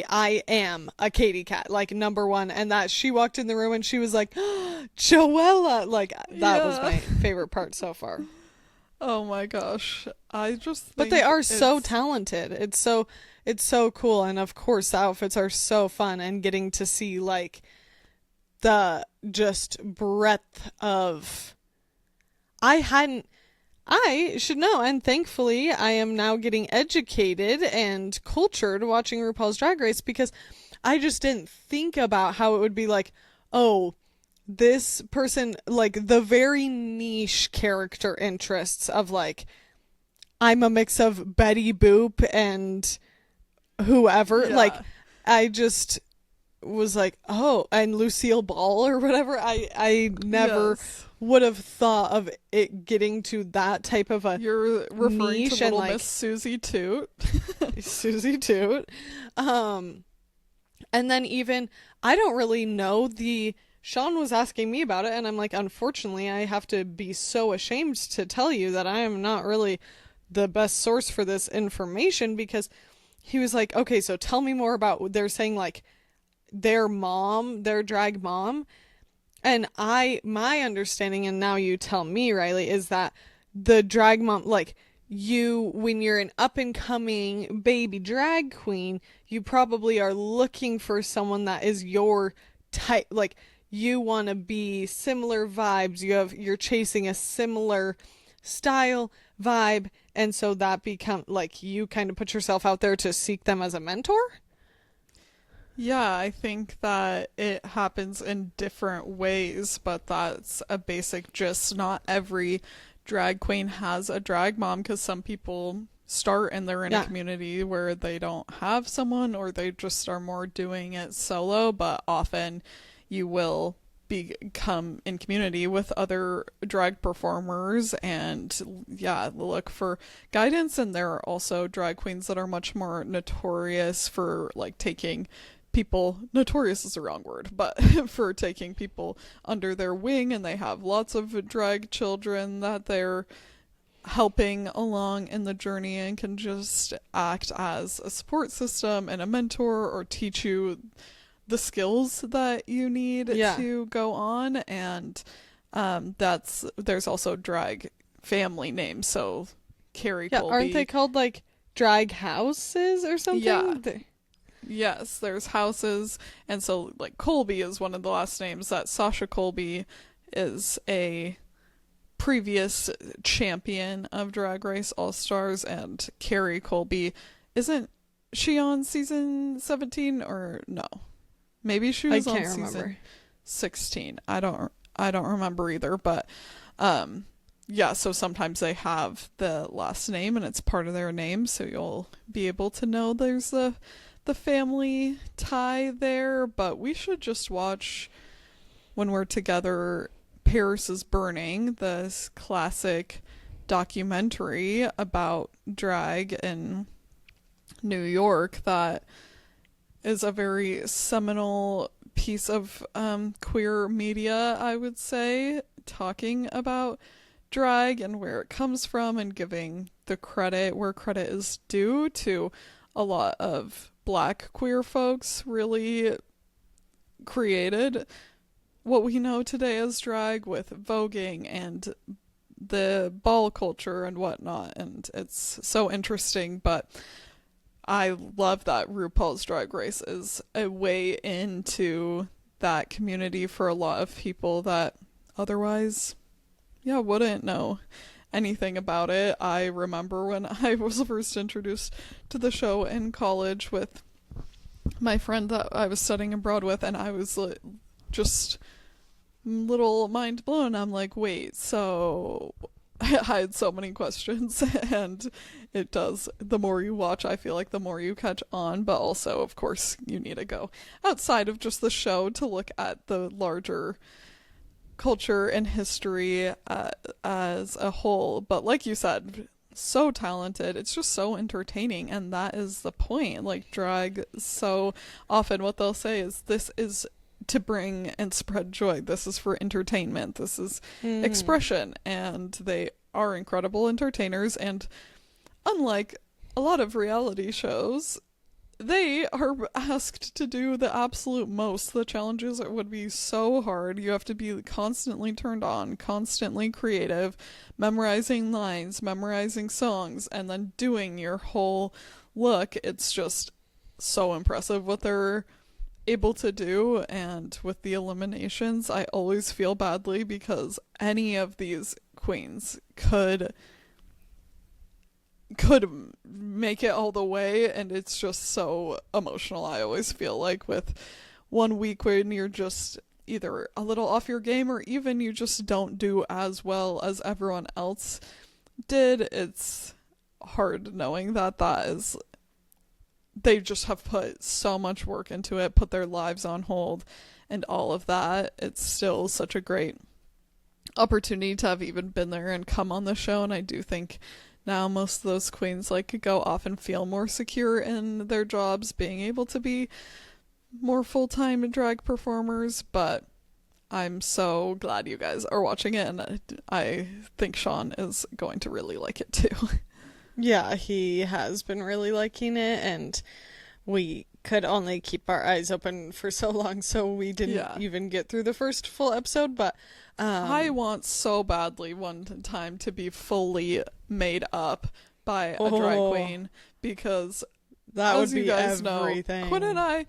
I am a Katy cat, like number one, and that she walked in the room and she was like, Joella, like that was my favorite part so far. Oh my gosh. But they are so talented. It's so cool, and of course the outfits are so fun, and getting to see like the just breadth of I should know, and thankfully I am now getting educated and cultured watching RuPaul's Drag Race, because I just didn't think about how it would be like, oh, this person, like the very niche character interests of like, I'm a mix of Betty Boop and whoever. Like, I just was like, oh, and Lucille Ball or whatever. I never would have thought of it getting to that type of a You're referring niche to Little and, like, Miss Susie Toot. Susie Toot. And then even, I don't really know Sean was asking me about it, and I'm like, unfortunately, I have to be so ashamed to tell you that I am not really the best source for this information, because he was like, okay, so tell me more about, they're saying like their drag mom. And my understanding, and now you tell me, Riley, is that the drag mom, like when you're an up and coming baby drag queen, you probably are looking for someone that is your type, like, you want to be similar vibes. You're chasing a similar style, vibe, and so that become like you kind of put yourself out there to seek them as a mentor. Yeah, I think that it happens in different ways, but that's a basic gist. Not every drag queen has a drag mom, because some people start and they're in a community where they don't have someone, or they just are more doing it solo, but often you will become in community with other drag performers and look for guidance. And there are also drag queens that are much more notorious for like taking people, notorious is the wrong word, but for taking people under their wing, and they have lots of drag children that they're helping along in the journey and can just act as a support system and a mentor, or teach you the skills that you need to go on. And there's also drag family names, so Carrie Colby. Aren't they called like drag houses or something? Yes, there's houses. And so like Colby is one of the last names. That Sasha Colby is a previous champion of Drag Race All Stars, and Carrie Colby, isn't she on season 17 or no? Maybe she was on season 16. I don't remember either, but so sometimes they have the last name and it's part of their name, so you'll be able to know there's the family tie there. But we should just watch when we're together Paris is Burning, this classic documentary about drag in New York that is a very seminal piece of queer media, I would say, talking about drag and where it comes from, and giving the credit where credit is due to a lot of Black queer folks. Really created what we know today as drag with voguing and the ball culture and whatnot, and it's so interesting. But I love that RuPaul's Drag Race is a way into that community for a lot of people that otherwise, wouldn't know anything about it. I remember when I was first introduced to the show in college with my friend that I was studying abroad with, and I was just little mind blown. I'm like, wait, so I had so many questions, and it does, the more you watch, I feel like the more you catch on. But also, of course, you need to go outside of just the show to look at the larger culture and history as a whole. But like you said, so talented, it's just so entertaining, and that is the point. Like drag, so often what they'll say is, this is to bring and spread joy, this is for entertainment, this is expression, and they are incredible entertainers. And unlike a lot of reality shows, they are asked to do the absolute most. The challenges would be so hard. You have to be constantly turned on, constantly creative, memorizing lines, memorizing songs, and then doing your whole look. It's just so impressive what they're able to do. And with the eliminations, I always feel badly because any of these queens could make it all the way, and it's just so emotional. I always feel like with one week when you're just either a little off your game, or even you just don't do as well as everyone else did, it's hard knowing that is, they just have put so much work into it, put their lives on hold and all of that. It's still such a great opportunity to have even been there and come on the show. And I do think now most of those queens go off and feel more secure in their jobs, being able to be more full-time drag performers. But I'm so glad you guys are watching it, and I think Sean is going to really like it too. Yeah, he has been really liking it, and we could only keep our eyes open for so long, so we didn't even get through the first full episode. But I want so badly one time to be fully made up by a drag queen, because that would as you be guys everything. Know, Quinn and I,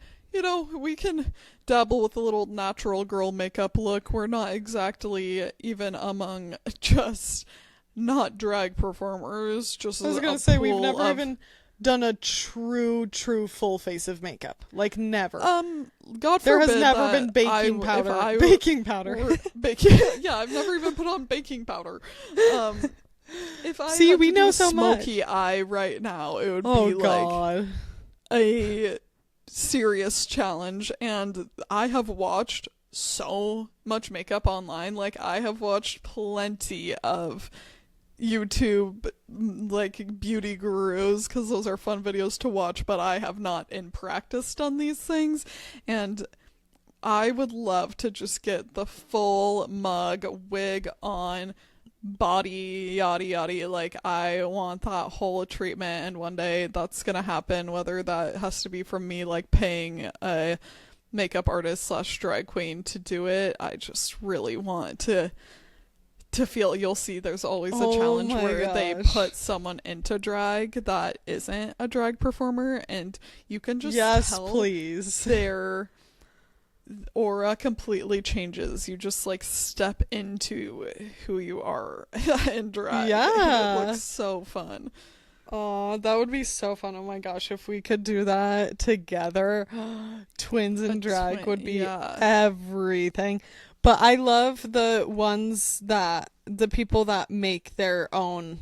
we can dabble with a little natural girl makeup look. We're not exactly even among just not drag performers. Just I was gonna say, we've never even done a true full face of makeup. Like, never. God forbid. There has never been baking powder. Baking powder. Baking. Yeah, I've never even put on baking powder. If I See, had we to know do so much. smoky eye right now, it would Oh be like God. a serious challenge. And I have watched so much makeup online. Like, I have watched plenty of YouTube like beauty gurus because those are fun videos to watch, but I have not in practice done these things. And I would love to just get the full mug, wig on, body, yada yada. Like, I want that whole treatment, and one day that's gonna happen, whether that has to be from me, like, paying a makeup artist slash drag queen to do it. I just really want to feel. You'll see there's always a challenge where they put someone into drag that isn't a drag performer, and you can just tell please. their aura completely changes. You just like step into who you are in drag. Yeah. It looks so fun. Oh, that would be so fun. Oh my gosh, if we could do that together, twins in drag would be everything. But I love the people that make their own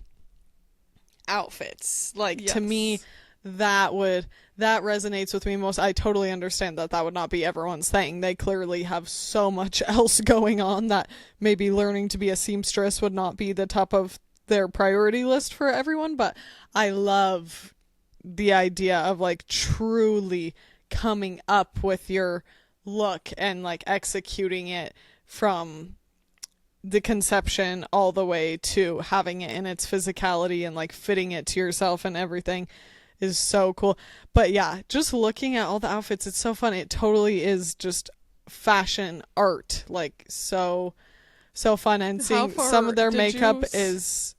outfits. Like, to me, that resonates with me most. I totally understand that would not be everyone's thing. They clearly have so much else going on that maybe learning to be a seamstress would not be the top of their priority list for everyone. But I love the idea of like truly coming up with your look and like executing it from the conception all the way to having it in its physicality and like fitting it to yourself and everything is so cool. But yeah, just looking at all the outfits, it's so fun. It totally is just fashion art, like so fun. And seeing some of their makeup is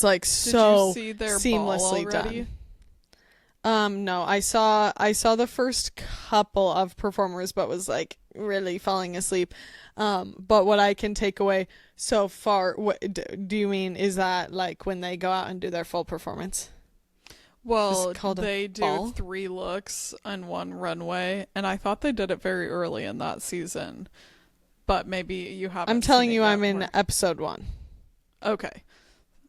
like so seamlessly done. No, I saw the first couple of performers, but was like really falling asleep. But what I can take away so far, what do you mean? Is that like when they go out and do their full performance? Well, they do 3 looks on one runway, and I thought they did it very early in that season. But maybe you haven't. I'm telling you, I'm in episode 1. Okay.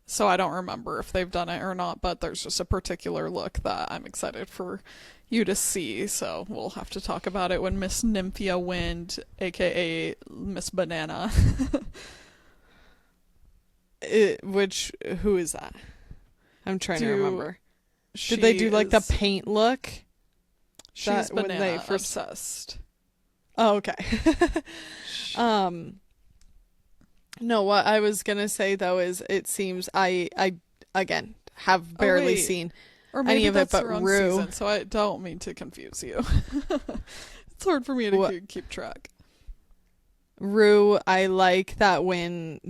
So I don't remember if they've done it or not, but there's just a particular look that I'm excited for you to see. So we'll have to talk about it when Miss Nymphia Wind, aka Miss Banana. Who is that? I'm trying to remember. Did they do like the paint look? She's Banana when they first... obsessed. Oh, okay. No, what I was gonna say though is it seems I again have barely seen any of it, but Rue. Season, so I don't mean to confuse you. It's hard for me to keep track. Rue, I like that when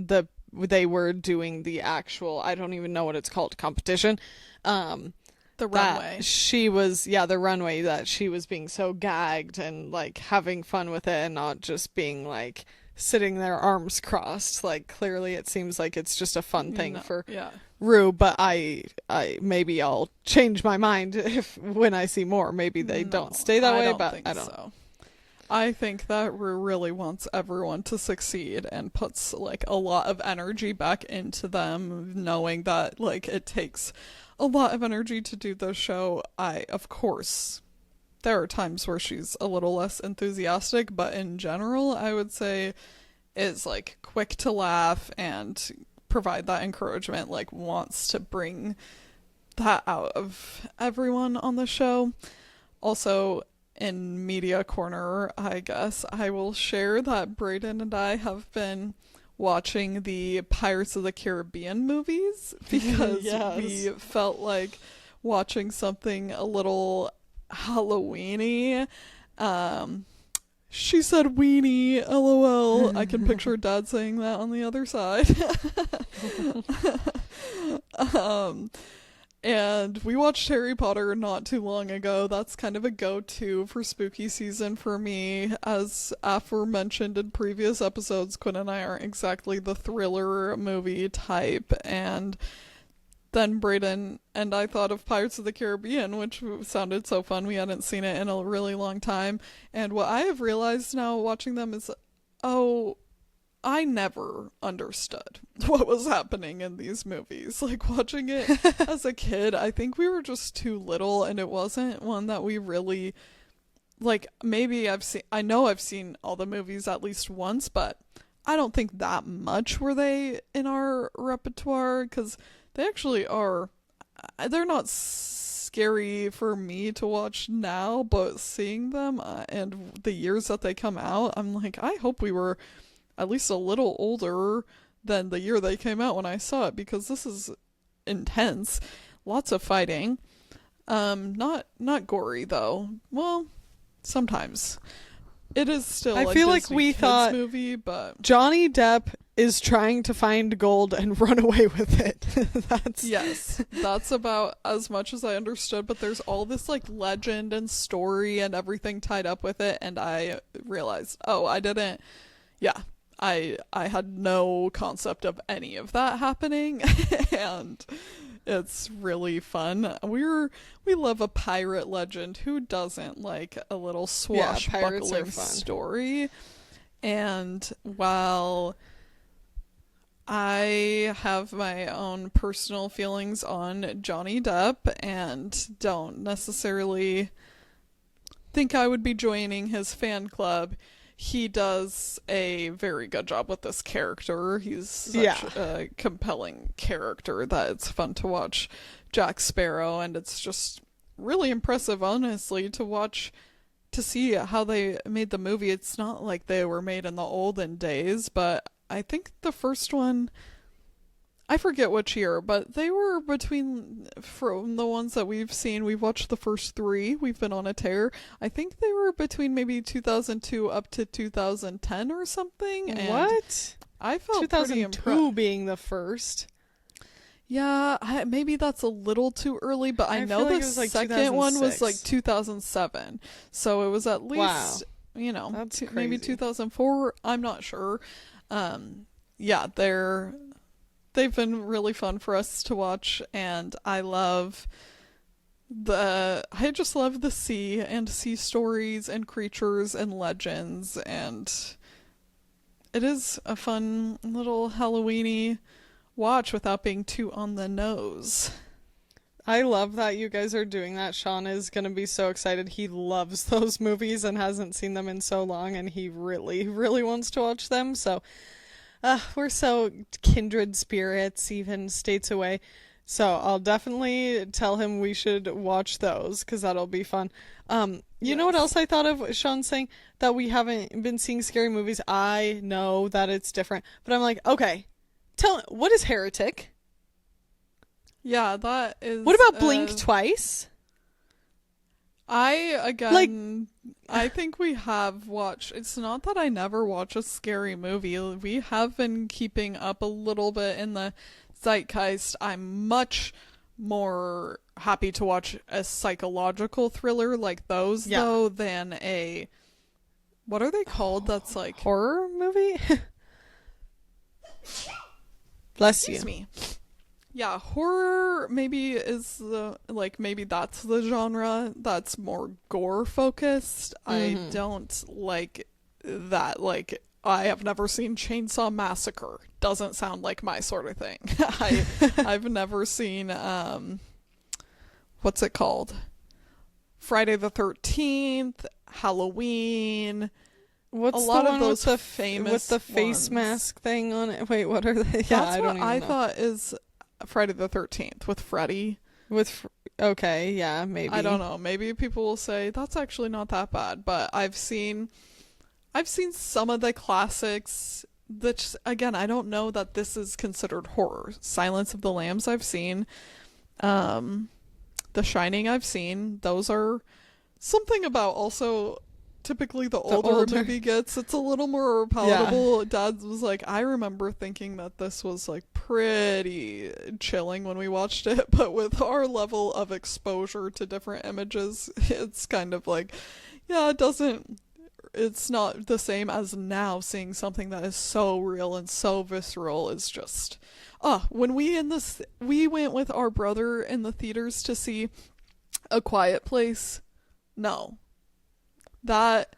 they were doing the actual, I don't even know what it's called, competition. The runway. The runway, that she was being so gagged and like having fun with it and not just being like sitting there arms crossed. Like, clearly it seems like it's just a fun thing for Rue, but I maybe I'll change my mind when I see more. Maybe they don't stay that way, but I don't know. I think that Rue really wants everyone to succeed and puts like a lot of energy back into them, knowing that like it takes a lot of energy to do the show. Of course, there are times where she's a little less enthusiastic, but in general, I would say is like quick to laugh and provide that encouragement, like wants to bring that out of everyone on the show. Also, in Media Corner, I guess, I will share that Brayden and I have been watching the Pirates of the Caribbean movies because we felt like watching something a little Halloween-y. She said weenie, lol. I can picture Dad saying that on the other side. And we watched Harry Potter not too long ago. That's kind of a go-to for spooky season for me. As aforementioned in previous episodes, Quinn and I aren't exactly the thriller movie type. And then Brayden and I thought of Pirates of the Caribbean, which sounded so fun. We hadn't seen it in a really long time. And what I have realized now watching them is, I never understood what was happening in these movies. Like, watching it as a kid, I think we were just too little, and it wasn't one that we really, like, maybe I know I've seen all the movies at least once, but I don't think that much were they in our repertoire, because they actually are, they're not scary for me to watch now, but seeing them and the years that they come out, I'm like, I hope we were at least a little older than the year they came out when I saw it, because this is intense. Lots of fighting. Not gory though. Well, sometimes. It is still I a feel like Disney we kids thought movie, but Johnny Depp is trying to find gold and run away with it. yes, that's about as much as I understood, but there's all this like legend and story and everything tied up with it, and I realized, I had no concept of any of that happening, and it's really fun. We love a pirate legend. Who doesn't like a little swashbuckling story? And while I have my own personal feelings on Johnny Depp and don't necessarily think I would be joining his fan club, he does a very good job with this character. He's such a compelling character that it's fun to watch Jack Sparrow, and it's just really impressive, honestly, to see how they made the movie. It's not like they were made in the olden days, but I think the first one, I forget which year, but they were from the ones that we've seen, we've watched the first 3, we've been on a tear. I think they were between maybe 2002 up to 2010 or something. And what? I felt 2002 being the first. Yeah, maybe that's a little too early, but I know the second one was like 2007. So it was at least, maybe 2004. I'm not sure. Yeah, they've been really fun for us to watch, and I just love the sea and sea stories and creatures and legends, and it is a fun little Halloween-y watch without being too on the nose. I love that you guys are doing that. Sean is going to be so excited. He loves those movies and hasn't seen them in so long, and he really, really wants to watch them, so we're so kindred spirits, even states away. So I'll definitely tell him we should watch those, because that'll be fun. You know what else I thought of? Sean saying that we haven't been seeing scary movies. I know that it's different, but I'm like, okay, what is Heretic? Yeah, that is... What about Blink Twice? I think we have watched... It's not that I never watch a scary movie. We have been keeping up a little bit in the zeitgeist. I'm much more happy to watch a psychological thriller like those, though, than a... What are they called? That's like... Horror movie? Bless you. Excuse me. Yeah, horror maybe is maybe that's the genre that's more gore focused. I don't like that. Like, I have never seen Chainsaw Massacre. Doesn't sound like my sort of thing. I've never seen what's it called? Friday the 13th, Halloween. What's a lot of those famous with the face mask thing on it? Wait, what are they? Yeah, I don't even know. I thought is Friday the 13th with Freddy. Okay, yeah, maybe. I don't know. Maybe people will say that's actually not that bad, but I've seen some of the classics that, again, I don't know that this is considered horror. Silence of the Lambs I've seen. The Shining I've seen. Those are something about also... Typically the older a movie gets, it's a little more palatable. Dad was like, I remember thinking that this was like pretty chilling when we watched it, but with our level of exposure to different images, it's kind of like, it's not the same as now seeing something that is so real and so visceral. Is just, when we went with our brother in the theaters to see A Quiet Place. No. That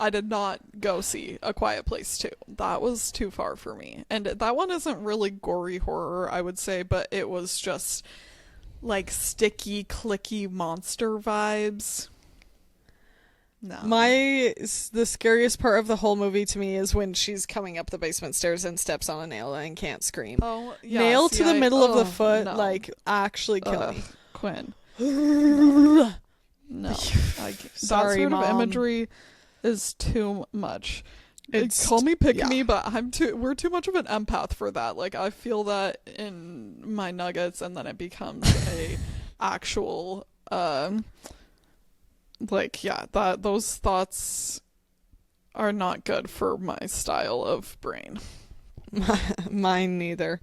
I did not go see A Quiet Place 2. That was too far for me. And that one isn't really gory horror, I would say, but it was just like sticky, clicky monster vibes. No. The scariest part of the whole movie to me is when she's coming up the basement stairs and steps on a nail and can't scream. Oh, yeah. Nail to the middle of the foot, no. Like, actually kill me. Quinn. No. Sorry, that sort Mom. of imagery is too much. It's, call me pick me, but we're too much of an empath for that. Like, I feel that in my nuggets, and then it becomes a actual those thoughts are not good for my style of brain. Mine neither.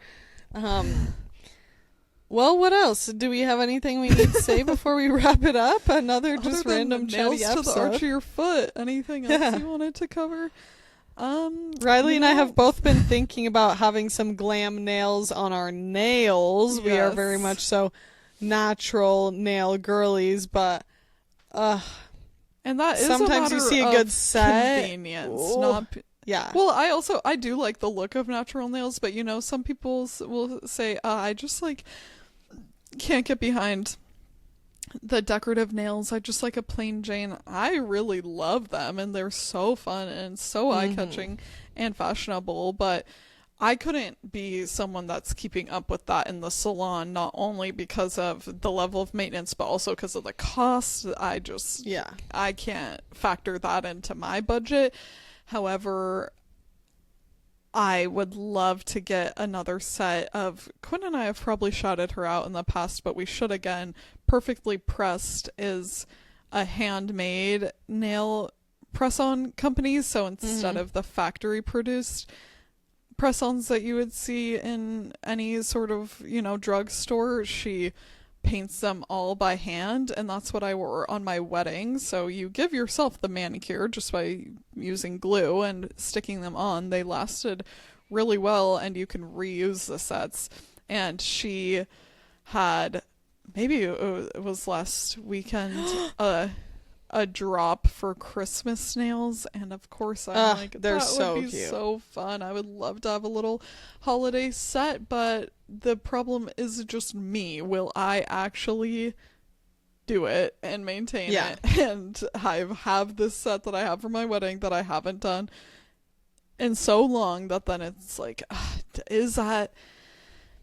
Well, what else? Do we have anything we need to say before we wrap it up? Another just random chatty episode. To the arch of your foot. Anything else you wanted to cover? Riley and I have both been thinking about having some glam nails on our nails. Yes. We are very much so natural nail girlies, but and that is sometimes you see a good set. Convenience, not yeah. Well, I do like the look of natural nails, but some people will say I just like can't get behind the decorative nails. I just like a plain Jane. I really love them, and they're so fun and so eye-catching and fashionable, but I couldn't be someone that's keeping up with that in the salon, not only because of the level of maintenance, but also because of the cost. I can't factor that into my budget. However, I would love to get another set of, Quinn and I have probably shouted her out in the past, but we should again. Perfectly Pressed is a handmade nail press-on company, so instead of the factory produced press-ons that you would see in any sort of, drugstore, she paints them all by hand, and that's what I wore on my wedding. So you give yourself the manicure just by using glue and sticking them on. They lasted really well, and you can reuse the sets. And she had, maybe it was last weekend, a drop for Christmas nails, and of course I'm like, they're so would be cute. So fun. I would love to have a little holiday set, but the problem is just me. Will I actually do it and maintain it? And I have this set that I have for my wedding that I haven't done in so long that then it's like, is that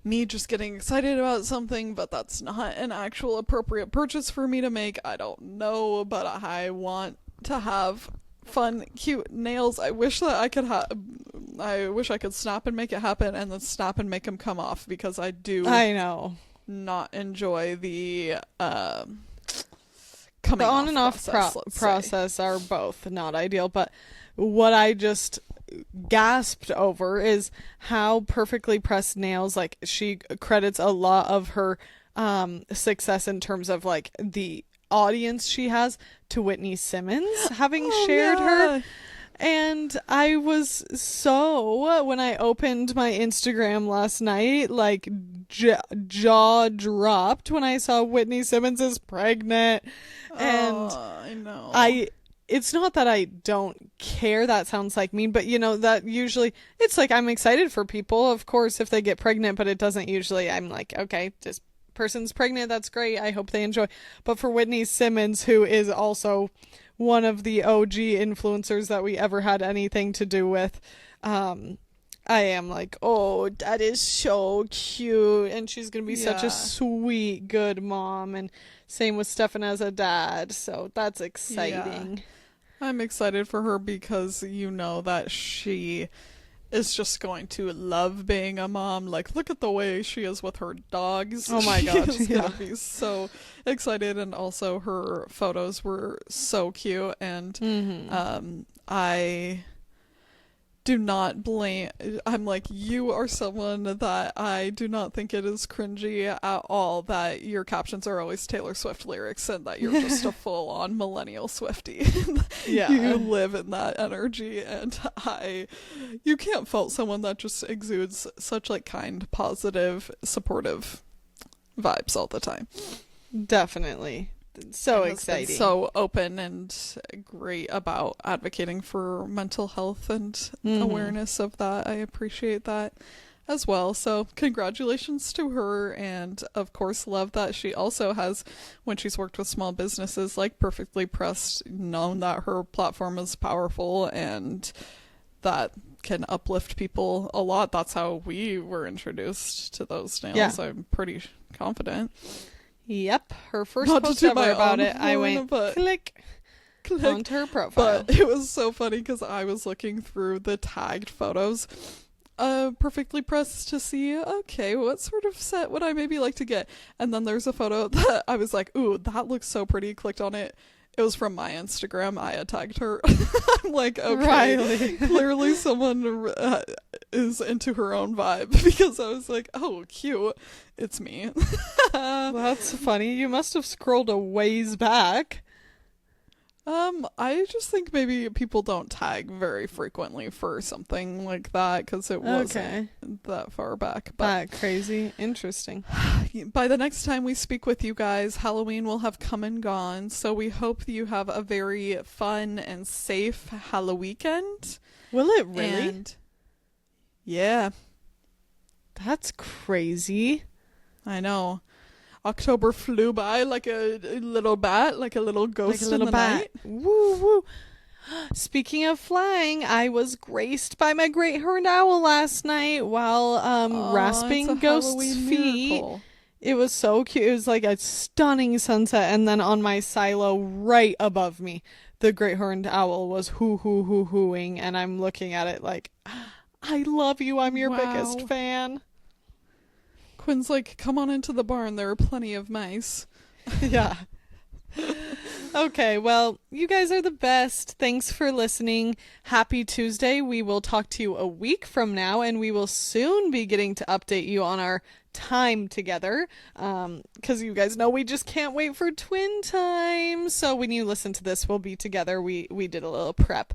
me just getting excited about something, but that's not an actual appropriate purchase for me to make? I don't know, but I want to have fun, cute nails. I wish that I could snap and make it happen, and then snap and make them come off, because I know not enjoy the coming the on off and off process are both not ideal. But what I just gasped over is how Perfectly Pressed nails, like, she credits a lot of her success in terms of like the audience she has to Whitney Simmons having shared her. And I was when I opened my Instagram last night, like, jaw dropped when I saw Whitney Simmons is pregnant. And I know. It's not that I don't care, that sounds like mean, but that usually, it's like, I'm excited for people, of course, if they get pregnant, but it doesn't usually, I'm like, okay, this person's pregnant, that's great, I hope they enjoy. But for Whitney Simmons, who is also one of the OG influencers that we ever had anything to do with, I am like, oh, that is so cute, and she's gonna be such a sweet, good mom, and same with Stefan as a dad, so that's exciting. I'm excited for her because that she is just going to love being a mom. Like, look at the way she is with her dogs. Oh my god, she's gonna be so excited. And also her photos were so cute, and I do not blame. I'm like, you are someone that I do not think it is cringy at all that your captions are always Taylor Swift lyrics, and that you're just a full-on millennial Swiftie. You live in that energy, and you can't fault someone that just exudes such like kind, positive, supportive vibes all the time. Definitely. So and has been exciting. so open and great about advocating for mental health and awareness of that. I appreciate that as well. So congratulations to her, and of course love that she also has, when she's worked with small businesses like Perfectly Pressed, known that her platform is powerful and that can uplift people a lot. That's how we were introduced to those nails. Yeah. I'm pretty confident. Yep, her first Not to post toot ever my about own it, I horn, went but- click onto her profile. But it was so funny because I was looking through the tagged photos, Perfectly Pressed, to see, okay, what sort of set would I maybe like to get? And then there's a photo that I was like, ooh, that looks so pretty. Clicked on it. It was from my Instagram. I had tagged her. I'm like, okay, Riley. clearly someone is into her own vibe, because I was like, oh, cute. It's me. That's funny. You must have scrolled a ways back. I just think maybe people don't tag very frequently for something like that because it wasn't that far back. But That crazy. Interesting. by the next time we speak with you guys, Halloween will have come and gone. So we hope that you have a very fun and safe Halloween weekend. Will it really? And yeah, That's crazy. I know. October flew by like a little bat, like a little ghost Like a little in the bat. night. Woo woo. Speaking of flying, I was graced by my great horned owl last night while rasping it's a Ghost's Halloween feet. miracle. It was so cute. It was like a stunning sunset, and then on my silo right above me, the great horned owl was hooing, and I'm looking at it like, I love you. I'm your biggest Wow. fan. Quinn's like, come on into the barn. There are plenty of mice. Yeah. Okay, well, you guys are the best. Thanks for listening. Happy Tuesday. We will talk to you a week from now, and we will soon be getting to update you on our time together. Because you guys know we just can't wait for twin time. So when you listen to this, we'll be together. We did a little prep.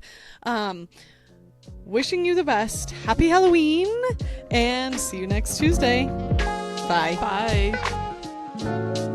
Wishing you the best. Happy Halloween, and see you next Tuesday. Bye. Bye.